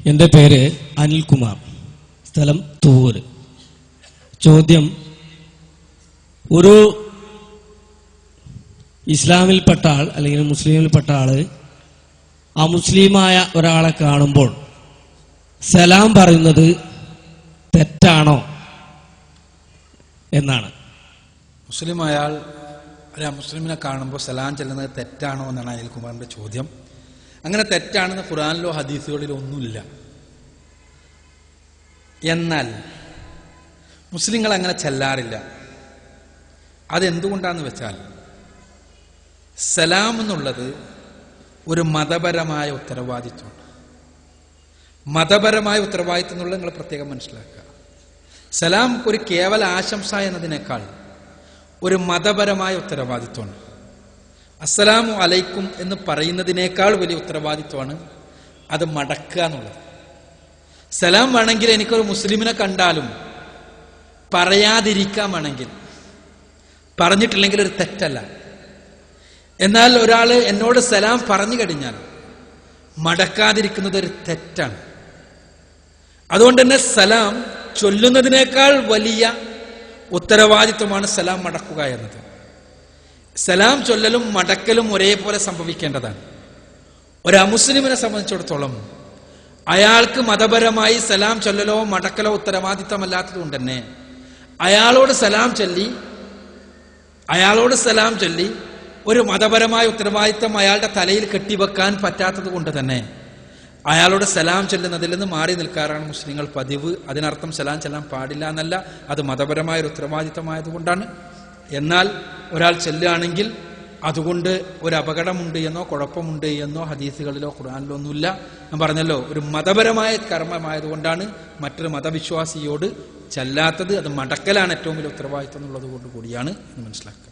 എൻ്റെ പേര് അനിൽകുമാർ, സ്ഥലം തൂര്. ചോദ്യം: ഒരു ഇസ്ലാമിൽപ്പെട്ട ആൾ അല്ലെങ്കിൽ മുസ്ലിമിൽപ്പെട്ട ആള് അമുസ്ലിമായ ഒരാളെ കാണുമ്പോൾ സലാം പറയുന്നത് തെറ്റാണോ എന്നാണ്. മുസ്ലിം അയാൾ മുസ്ലിമിനെ കാണുമ്പോൾ സലാം ചെല്ലുന്നത് തെറ്റാണോ എന്നാണ് അനിൽകുമാറിന്റെ ചോദ്യം. അങ്ങനെ തെറ്റാണെന്ന് ഖുർആനിലോ ഹദീസുകളിലോ ഒന്നുമില്ല. എന്നാൽ മുസ്ലിങ്ങൾ അങ്ങനെ ചെല്ലാറില്ല. അതെന്തുകൊണ്ടാന്ന് വെച്ചാൽ സലാം എന്നുള്ളത് ഒരു മതപരമായ ഉത്തരവാദിത്വമാണ്. മതപരമായ ഉത്തരവാദിത്വം എന്നുള്ളത് നിങ്ങൾ പ്രത്യേകം മനസ്സിലാക്കുക. സലാം ഒരു കേവല ആശംസ എന്നതിനേക്കാൾ ഒരു മതപരമായ ഉത്തരവാദിത്വമാണ്. അസ്സലാമു അലൈക്കും എന്ന് പറയുന്നതിനേക്കാൾ വലിയ ഉത്തരവാദിത്വമാണ് അത് മടക്കുക എന്നുള്ളത്. സലാം വേണമെങ്കിൽ എനിക്കൊരു മുസ്ലിമിനെ കണ്ടാലും പറയാതിരിക്കാൻ വേണമെങ്കിൽ, പറഞ്ഞിട്ടില്ലെങ്കിൽ ഒരു തെറ്റല്ല. എന്നാൽ ഒരാൾ എന്നോട് സലാം പറഞ്ഞു കഴിഞ്ഞാൽ മടക്കാതിരിക്കുന്നത് ഒരു തെറ്റാണ്. അതുകൊണ്ട് തന്നെ സലാം ചൊല്ലുന്നതിനേക്കാൾ വലിയ ഉത്തരവാദിത്വമാണ് സലാം മടക്കുക എന്നത്. സലാം ചൊല്ലലും മടക്കലും ഒരേപോലെ സംഭവിക്കേണ്ടതാണ്. ഒരു അമുസ്ലിമിനെ സംബന്ധിച്ചിടത്തോളം അയാൾക്ക് മതപരമായി സലാം ചൊല്ലലോ മടക്കലോ ഉത്തരവാദിത്തമല്ലാത്തത് കൊണ്ട് തന്നെ അയാളോട് സലാം ചൊല്ലി ഒരു മതപരമായ ഉത്തരവാദിത്തം അയാളുടെ തലയിൽ കെട്ടിവെക്കാൻ പറ്റാത്തത് കൊണ്ട് തന്നെ അയാളോട് സലാം ചൊല്ലുന്നതിൽ നിന്ന് മാറി നിൽക്കാറാണ് മുസ്ലിങ്ങൾ പതിവ്. അതിനർത്ഥം സലാം ചെല്ലാൻ പാടില്ല എന്നല്ല, അത് മതപരമായ ഒരു ഉത്തരവാദിത്തമായതുകൊണ്ടാണ്. എന്നാൽ ഒരാൾ ചെല്ലുകയാണെങ്കിൽ അതുകൊണ്ട് ഒരു അപകടമുണ്ട് എന്നോ കുഴപ്പമുണ്ട് എന്നോ ഹദീസുകളിലോ ഖുർആനിലോ ഒന്നുമില്ല. ഞാൻ പറഞ്ഞല്ലോ, ഒരു മതപരമായ കർമ്മമായതുകൊണ്ടാണ് മറ്റൊരു മതവിശ്വാസിയോട് ചെല്ലാത്തത്. അത് മടക്കലാണ് ഏറ്റവും വലിയ ഉത്തരവാദിത്തം എന്നുള്ളത് കൊണ്ട് കൂടിയാണ് എന്ന് മനസ്സിലാക്കുക.